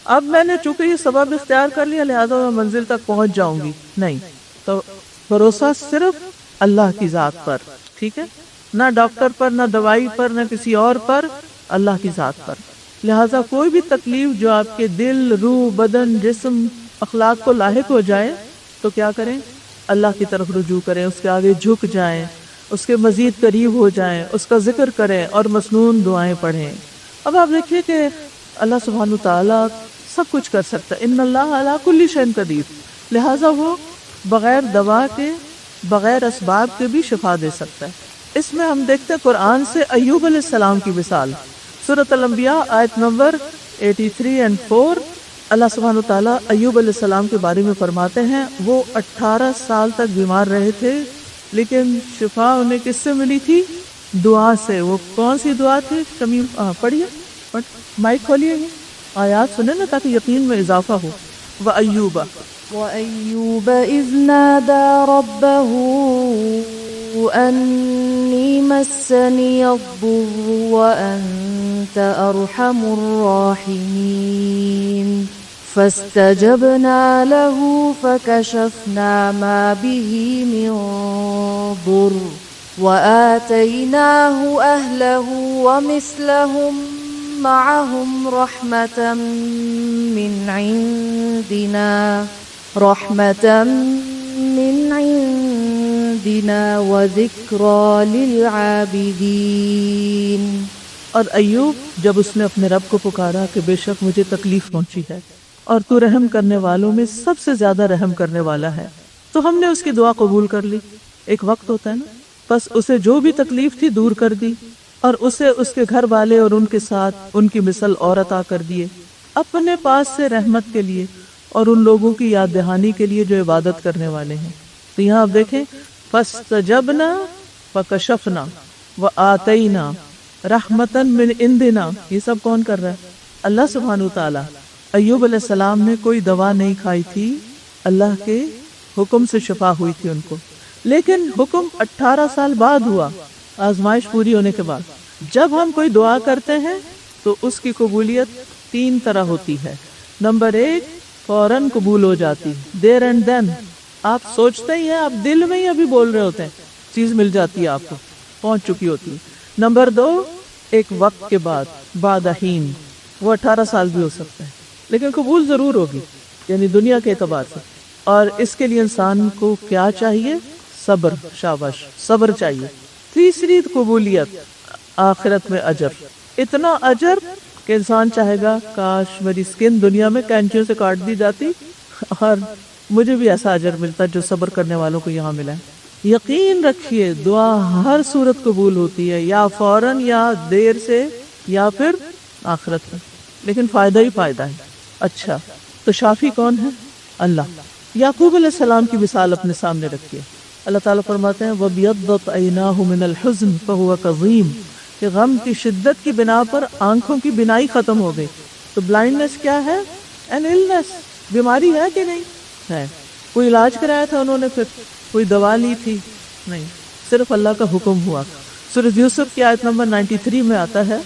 اب میں نے چونکہ یہ سبب اختیار کر لیا لہذا میں منزل تک پہنچ جاؤں گی، نہیں. تو بھروسہ صرف اللہ کی ذات پر، ٹھیک ہے، نہ ڈاکٹر پر، نہ دوائی پر، نہ کسی اور پر، اللہ کی ذات پر. لہذا کوئی بھی تکلیف جو آپ کے دل، روح، بدن، جسم، اخلاق کو لاحق ہو جائے تو کیا کریں، اللہ کی طرف رجوع کریں، اس کے آگے جھک جائیں، اس کے مزید قریب ہو جائیں، اس کا ذکر کریں اور مسنون دعائیں پڑھیں. اب آپ دیکھیے کہ اللہ سبحانہ تعالیٰ سب کچھ کر سکتا ہے، ان اللہ علی کل شیء قدیر، لہٰذا وہ بغیر دوا کے، بغیر اسباب کے بھی شفا دے سکتا ہے. اس میں ہم دیکھتے ہیں قرآن سے ایوب علیہ السلام کی مثال. سورۃ الانبیاء آیت نمبر 83 اور 4 اللہ سبحانہ تعالیٰ ایوب علیہ السلام کے بارے میں فرماتے ہیں وہ 18 سال تک بیمار رہے تھے، لیکن شفا انہیں کس سے ملی تھی، دعا سے. وہ کون سی دعا تھی، شمیم پڑھیے، مائک کھولیے، آیات سنیں نا تاکہ یقین میں اضافہ ہو. وَأَيُّوبَ وَأَيُّوبَ إِذْ نَادَى رَبَّهُ أَنِّي مَسَّنِيَ الضُّرُّ وَأَنْتَ أَرْحَمُ الرَّاحِمِينَ فَاسْتَجَبْنَا لَهُ فَكَشَفْنَا مَا بِهِ مِنْ ضُرٍّ وَآتَيْنَاهُ أَهْلَهُ وَمِثْلَهُمْ معهم رحمة من عندنا وذكرى للعابدين. اور ایوب جب اس نے اپنے رب کو پکارا کہ بے شک مجھے تکلیف پہنچی ہے اور تو رحم کرنے والوں میں سب سے زیادہ رحم کرنے والا ہے، تو ہم نے اس کی دعا قبول کر لی. ایک وقت ہوتا ہے نا، بس اسے جو بھی تکلیف تھی دور کر دی اور اسے اس کے گھر والے اور ان کے ساتھ ان کی مثل اور عطا کر دیے اپنے پاس سے رحمت کے لیے اور ان لوگوں کی یاد دہانی کے لیے جو عبادت کرنے والے ہیں. تو یہاں آپ دیکھیں فاستجبنا فکشفنا وآتینا رحمتا من عندنا، یہ سب کون کر رہا ہے، اللہ سبحانہ تعالیٰ. ایوب علیہ السلام نے کوئی دوا نہیں کھائی تھی، اللہ کے حکم سے شفا ہوئی تھی ان کو، لیکن حکم 18 سال بعد ہوا، آزمائش پوری ہونے کے بعد. جب ہم کوئی دعا کرتے ہیں تو اس کی قبولیت 3 طرح ہوتی ہے. نمبر 1 فوراً قبول ہو جاتی، دیر اینڈ دین، آپ سوچتے ہی ہیں، آپ دل میں ہی ابھی بول رہے ہوتے ہیں، چیز مل جاتی ہے، آپ کو پہنچ چکی ہوتی ہے. نمبر 2 ایک وقت کے بعد، بعد حین، وہ 18 سال بھی ہو سکتا ہے لیکن قبول ضرور ہوگی، یعنی دنیا کے اعتبار سے. اور اس کے لیے انسان کو کیا چاہیے، صبر، شاباش، صبر چاہیے. تیسری قبولیت آخرت میں اجر، اتنا اجر کہ انسان چاہے گا کاش میری سکن دنیا میں کینچیوں سے کاٹ دی جاتی اور مجھے بھی ایسا اجر ملتا جو صبر کرنے والوں کو یہاں ملا ہے. یقین رکھیے دعا ہر صورت قبول ہوتی ہے، یا فوراً یا دیر سے یا پھر آخرت میں، لیکن فائدہ ہی فائدہ ہے. اچھا تو شافی کون ہے، اللہ. یعقوب علیہ السلام کی مثال اپنے سامنے رکھیے. اللہ تعالیٰ فرماتے ہیں وَبِيَضَّتْ عَيْنَاهُ مِنَ الْحُزْنِ فَهُوَ كَظِيمٌ، کہ غم کی شدت کی بنا پر آنکھوں کی بینائی ختم ہو گئی. تو بلائنڈنس کیا ہے، این النس، بیماری ہے کہ نہیں ہے. کوئی علاج کرایا تھا انہوں نے، پھر کوئی دوا لی تھی نہیں، صرف اللہ کا حکم ہوا. سورۃ یوسف کی آیت نمبر 93 میں آتا ہے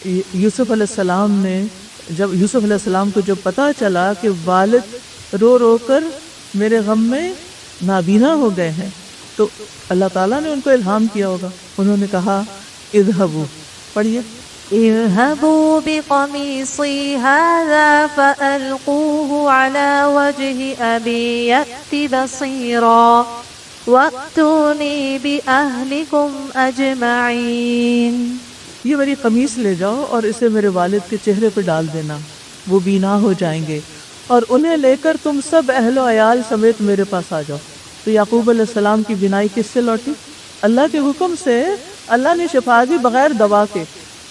یوسف علیہ السلام نے جب یوسف علیہ السلام کو جب پتا چلا کہ والد رو رو کر میرے غم میں نابینا ہو گئے ہیں، تو اللہ تعالیٰ نے ان کو الہام کیا ہوگا. انہوں نے کہا اذهبوا، پڑھیے، اذهبوا بقميصي هذا فألقوه على وجه أبي يأت بصيرا وأتوني بأهلكم أجمعين. یہ میری قمیص لے جاؤ اور اسے میرے والد کے چہرے پہ ڈال دینا، وہ بینا ہو جائیں گے، اور انہیں لے کر تم سب اہل و عیال سمیت میرے پاس آ جاؤ. تو یعقوب علیہ السلام کی بینائی کس سے لوٹی، اللہ کے حکم سے اللہ نے شفا دی بغیر دوا کے.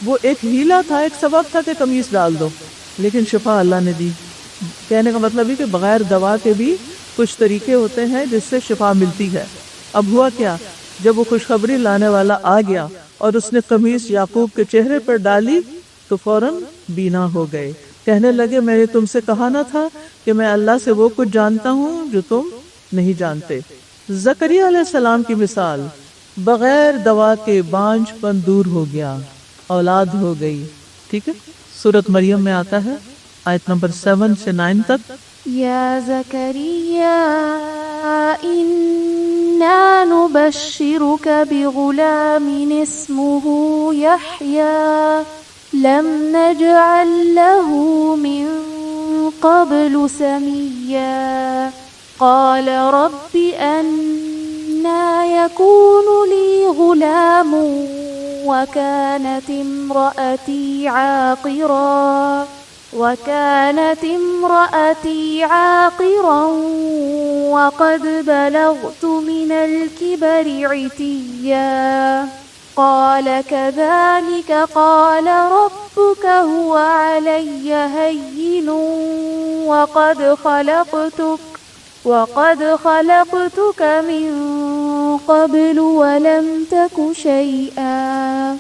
وہ ایک ہیلا تھا، ایک سبب تھا کہ قمیص ڈال دو، لیکن شفا اللہ نے دی. کہنے کا مطلب ہے کہ بغیر دوا کے بھی کچھ طریقے ہوتے ہیں جس سے شفا ملتی ہے. اب ہوا کیا، جب وہ خوشخبری لانے والا آ گیا اور اس نے قمیص یعقوب کے چہرے پر ڈالی تو فوراً بینا ہو گئے. کہنے لگے میں نے تم سے کہا نہ تھا کہ میں اللہ سے وہ کچھ جانتا ہوں جو تم نہیں جانتے. زکریا علیہ السلام کی مثال، بغیر دوا کے بانجھ پن دور ہو گیا، اولاد ہو گئی. ٹھیک ہے، سورۃ مریم میں آتا ہے آیت نمبر 7 سے 9 تک. يا زكريا إنا نبشرك بغلام اسمه يحيى لم نجعل له من قبل سميا قال رب أنا يكون لي غلام وكانت امرأتي عاقرا وقد بلغت من الكبر عتيا قال كذلك قال ربك هو علي هين وقد خلقتك من قبل ولم تك شيئا.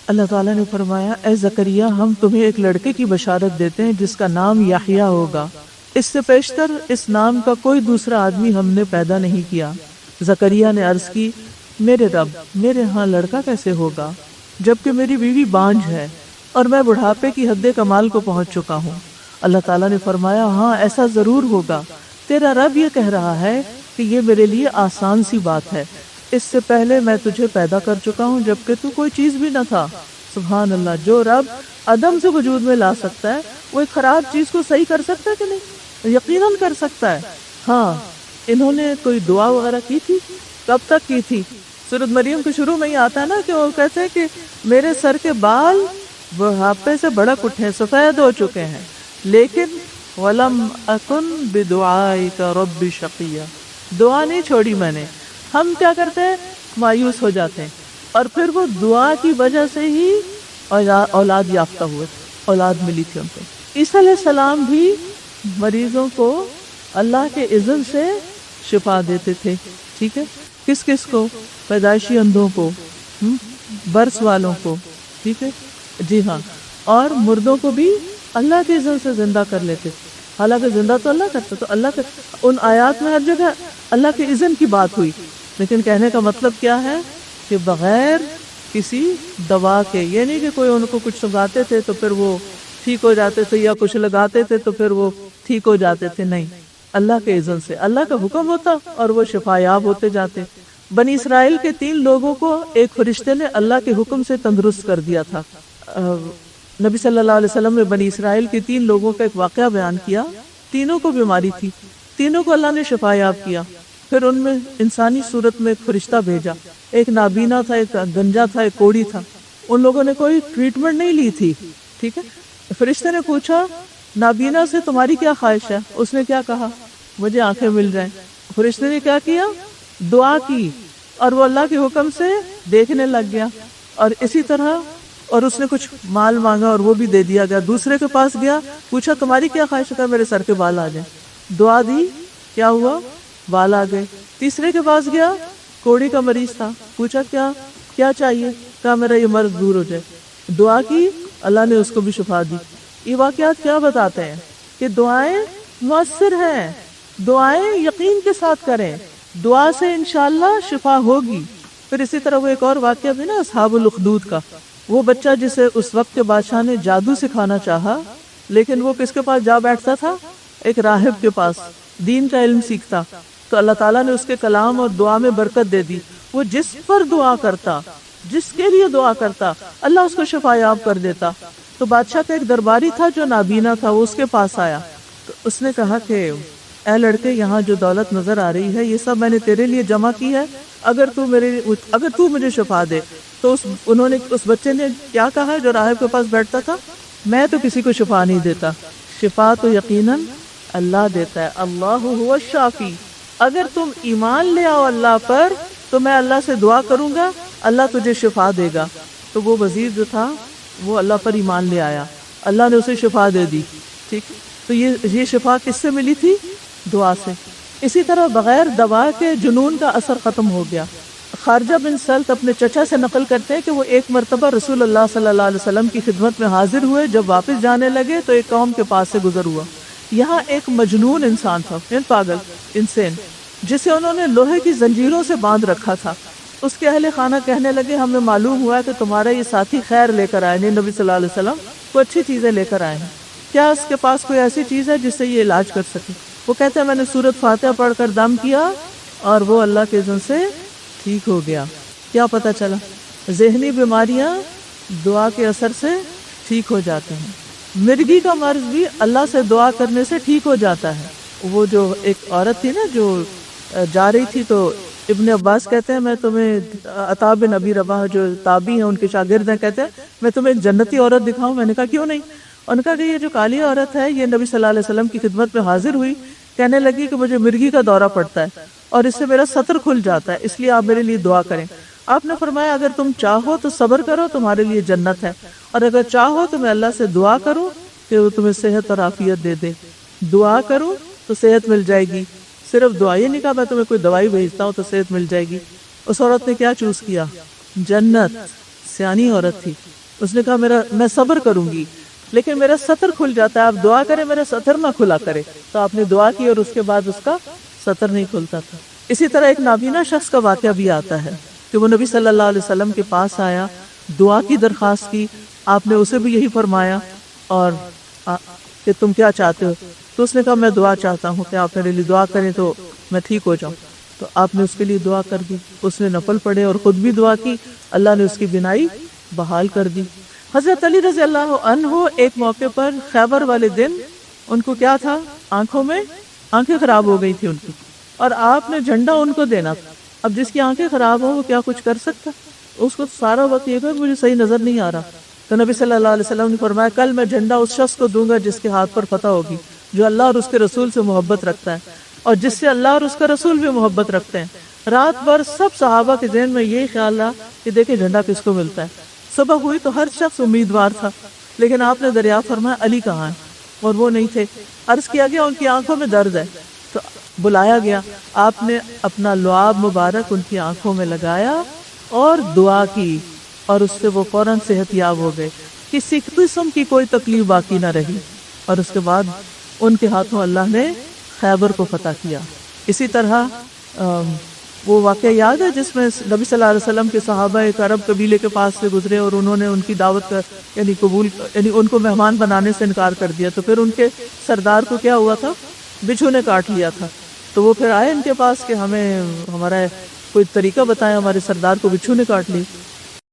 اللہ تعالیٰ نے فرمایا اے زکریا ہم تمہیں ایک لڑکے کی بشارت دیتے ہیں جس کا نام یحییٰ ہوگا. اس سے پیشتر اس نام کا کوئی دوسرا آدمی ہم نے پیدا نہیں کیا. زکریا نے عرض کی میرے رب میرے ہاں لڑکا کیسے ہوگا جبکہ میری بیوی بانجھ ہے اور میں بڑھاپے کی حد کمال کو پہنچ چکا ہوں. اللہ تعالیٰ نے فرمایا ہاں ایسا ضرور ہوگا. تیرا رب یہ کہہ رہا ہے کہ یہ میرے لیے آسان سی بات ہے. اس سے پہلے میں تجھے پیدا کر چکا ہوں جبکہ تو کوئی چیز بھی نہ تھا. سبحان اللہ، جو رب عدم سے وجود میں لا سکتا ہے وہ ایک خراب چیز کو صحیح کر سکتا ہے کہ نہیں؟ یقیناً کر سکتا ہے. ہاں انہوں نے کوئی دعا وغیرہ کی تھی؟ کب تک کی تھی؟ سورۃ مریم کے شروع میں ہی آتا ہے نا کہ وہ کہتے ہیں کہ میرے سر کے بال بڑھاپے سے بڑک اٹھے، سفید ہو چکے ہیں، لیکن وَلَمْ أَكُنْ بِدُعَائِكَ رَبِّ شَقِيًّا، دعا نہیں چھوڑی میں نے. ہم کیا کرتے ہیں؟ مایوس ہو جاتے ہیں، اور پھر وہ دعا کی وجہ سے ہی اولاد یافتہ ہوئے، اولاد ملی تھی ان کو. عیسیٰ علیہ السلام بھی مریضوں کو اللہ کے اذن سے شفا دیتے تھے. ٹھیک ہے، کس کس کو؟ پیدائشی اندھوں کو، برس والوں کو. ٹھیک ہے جی ہاں، اور مردوں کو بھی اللہ کے اذن سے زندہ کر لیتے. حالانکہ زندہ تو اللہ کرتا، تو اللہ کے ان آیات میں ہر جگہ اللہ کے اذن کی بات ہوئی. لیکن کہنے کا مطلب کیا ہے کہ بغیر کسی دوا کے، یہ نہیں کہ کوئی ان کو کچھ سگاتے تھے تو پھر وہ ٹھیک ہو جاتے تھے یا کچھ لگاتے تھے تو پھر وہ ٹھیک ہو جاتے تھے. نہیں، اللہ کے اذن سے، اللہ کا حکم ہوتا اور وہ شفا یاب ہوتے جاتے. بنی اسرائیل کے 3 لوگوں کو ایک فرشتے نے اللہ کے حکم سے تندرست کر دیا تھا. نبی صلی اللہ علیہ وسلم نے بنی اسرائیل کے 3 لوگوں کا ایک واقعہ بیان کیا. تینوں کو بیماری تھی، تینوں کو اللہ نے شفا یاب کیا. پھر ان میں انسانی صورت میں ایک فرشتہ بھیجا. ایک نابینا تھا، ایک گنجا تھا، ایک کوڑی تھا. ان لوگوں نے کوئی ٹریٹمنٹ نہیں لی تھی. ٹھیک ہے، فرشتے نے پوچھا نابینا سے تمہاری کیا خواہش ہے؟ اس نے کیا کہا؟ مجھے آنکھیں مل جائیں. فرشتے نے کیا کیا؟ دعا کی اور وہ اللہ کے حکم سے دیکھنے لگ گیا. اور اسی طرح اور اس نے کچھ مال مانگا اور وہ بھی دے دیا گیا. دوسرے کے پاس گیا، پوچھا تمہاری کیا خواہش ہے؟ میرے سر کے بال آ جائیں. دعا دی، کیا ہوا؟ بال آ گئے. تیسرے کے پاس گیا، کوڑی کا مریض تھا، پوچھا کیا چاہیے؟ کہا میرا یہ مرض دور ہو جائے. دعا کی، اللہ نے اس کو بھی شفا دی. یہ واقعات کیا بتاتے ہیں کہ دعائیں مؤثر ہیں. دعائیں یقین کے ساتھ کریں، دعا سے انشاءاللہ شفا ہوگی. پھر اسی طرح وہ ایک اور واقعہ بھی نا اصحاب الاخدود کا، وہ بچہ جسے اس وقت کے بادشاہ نے جادو سکھانا چاہا، لیکن وہ کس کے پاس جا بیٹھتا تھا؟ ایک راہب کے پاس، دین کا علم سیکھتا. تو اللہ تعالیٰ نے اس کے کلام اور دعا میں برکت دے دی. وہ جس پر دعا کرتا، جس کے لیے دعا کرتا، اللہ اس کو شفا یاب کر دیتا. تو بادشاہ کا ایک درباری تھا جو نابینا تھا، وہ اس کے پاس آیا. تو اس نے کہا کہ اے لڑکے، یہاں جو دولت نظر آ رہی ہے یہ سب میں نے تیرے لیے جمع کی ہے، اگر تو مجھے شفا دے. تو انہوں نے اس بچے نے کیا کہا جو راہب کے پاس بیٹھتا تھا؟ میں تو کسی کو شفا نہیں دیتا، شفا تو یقیناً اللہ دیتا ہے. اللہ هو الشافی. اگر تم ایمان لے آؤ اللہ پر تو میں اللہ سے دعا کروں گا، اللہ تجھے شفا دے گا۔ تو وہ وزیر جو تھا وہ اللہ پر ایمان لے آیا، اللہ نے اسے شفا دے دی، ٹھیک۔ تو یہ شفا کس سے ملی تھی؟ دعا سے۔ اسی طرح بغیر دوا کے جنون کا اثر ختم ہو گیا۔ خارجہ بن سلت اپنے چچا سے نقل کرتے ہیں کہ وہ ایک مرتبہ رسول اللہ صلی اللہ علیہ وسلم کی خدمت میں حاضر ہوئے، جب واپس جانے لگے تو ایک قوم کے پاس سے گزر ہوا۔ یہاں ایک مجنون انسان تھا، پاگل انسان، جسے انہوں نے لوہے کی زنجیروں سے باندھ رکھا تھا۔ اس کے اہل خانہ کہنے لگے ہمیں معلوم ہوا کہ تمہارا یہ ساتھی خیر لے کر آئے ہیں، نبی صلی اللہ علیہ وسلم کو اچھی چیزیں لے کر آئے ہیں، کیا اس کے پاس کوئی ایسی چیز ہے جس سے یہ علاج کر سکے؟ وہ کہتے ہیں میں نے سورۃ فاتحہ پڑھ کر دم کیا اور وہ اللہ کے اذن سے ٹھیک ہو گیا۔ کیا پتہ چلا؟ ذہنی بیماریاں دعا کے اثر سے ٹھیک ہو جاتے ہیں۔ مرگی کا مرض بھی اللہ سے دعا کرنے سے ٹھیک ہو جاتا ہے۔ وہ جو ایک عورت تھی نا جو جا رہی تھی، تو ابن عباس کہتے ہیں میں تمہیں عطا بن ابی رباح جو تابعی ہیں ان کے شاگرد ہیں، کہتے ہیں میں تمہیں ایک جنتی عورت دکھاؤں؟ میں نے کہا کیوں نہیں؟ انہوں نے کہا کہ یہ جو کالی عورت ہے یہ نبی صلی اللہ علیہ وسلم کی خدمت میں حاضر ہوئی، کہنے لگی کہ مجھے مرگی کا دورہ پڑتا ہے اور اس سے میرا سطر کھل جاتا ہے، اس لیے آپ میرے لیے دعا کریں۔ آپ نے فرمایا اگر تم چاہو تو صبر کرو، تمہارے لیے جنت ہے، اور اگر چاہو تو میں اللہ سے دعا کروں کہ وہ تمہیں صحت اور عافیت دے دے۔ دعا کروں تو صحت مل جائے گی، صرف دعا، یہ نہیں کہا میں تمہیں کوئی دوائی بھیجتا ہوں تو صحت مل جائے گی۔ اس عورت نے کیا چوز کیا؟ جنت۔ سیانی عورت تھی، اس نے کہا میں صبر کروں گی لیکن میرا سطر کھل جاتا ہے، آپ دعا کریں میرا سطر نہ کھلا کرے۔ تو آپ نے دعا کی اور اس کے بعد اس کا سطر نہیں کھلتا تھا۔ اسی طرح ایک نابینا شخص کا واقعہ بھی آتا ہے کہ وہ نبی صلی اللہ علیہ وسلم کے پاس آیا، دعا کی درخواست کی، آپ نے اسے بھی یہی فرمایا اور کہ تم کیا چاہتے ہو؟ تو اس نے کہا میں دعا چاہتا ہوں کہ آپ میرے لیے دعا کریں تو میں ٹھیک ہو جاؤں۔ تو آپ نے اس کے لیے دعا کر دی، اس نے نفل پڑھے اور خود بھی دعا کی، اللہ نے اس کی بینائی بحال کر دی۔ حضرت علی رضی اللہ عنہ ایک موقع پر خیبر والے دن ان کو کیا تھا؟ آنکھیں خراب ہو گئی تھی ان کی، اور آپ نے جھنڈا ان کو دینا تھا۔ اب جس کی آنکھیں خراب ہو وہ کیا کچھ کر سکتا؟ اس کو سارا وقت یہ کہ مجھے صحیح نظر نہیں آ رہا۔ تو نبی صلی اللہ علیہ وسلم نے فرمایا کل میں جھنڈا اس شخص کو دوں گا جس کے ہاتھ پر فتح ہوگی، جو اللہ اور اس کے رسول سے محبت رکھتا ہے اور جس سے اللہ اور اس کا رسول بھی محبت رکھتے ہیں۔ رات بھر سب صحابہ کے ذہن میں یہی خیال رہا کہ دیکھیں جھنڈا کس کو ملتا ہے۔ صبح ہوئی تو ہر شخص امیدوار تھا، لیکن آپ نے دریافت فرمایا علی کہاں ہے؟ اور وہ نہیں تھے۔ عرض کیا گیا ان کی آنکھوں میں درد ہے، تو بلایا گیا، آپ نے اپنا لعاب مبارک ان کی آنکھوں میں لگایا اور دعا کی اور اس سے وہ فوراً صحت یاب ہو گئے، کسی قسم کی کوئی تکلیف باقی نہ رہی، اور اس کے بعد ان کے ہاتھوں اللہ نے خیبر کو فتح کیا۔ اسی طرح وہ واقعہ یاد ہے جس میں نبی صلی اللہ علیہ وسلم کے صحابہ ایک عرب قبیلے کے پاس سے گزرے اور انہوں نے ان کی دعوت کا یعنی ان کو مہمان بنانے سے انکار کر دیا، تو پھر ان کے سردار کو کیا ہوا تھا؟ بچھو نے کاٹ لیا تھا۔ تو وہ پھر آئے ان کے پاس کہ ہمارا کوئی طریقہ بتائیں، ہمارے سردار کو بچھو نے کاٹ لی۔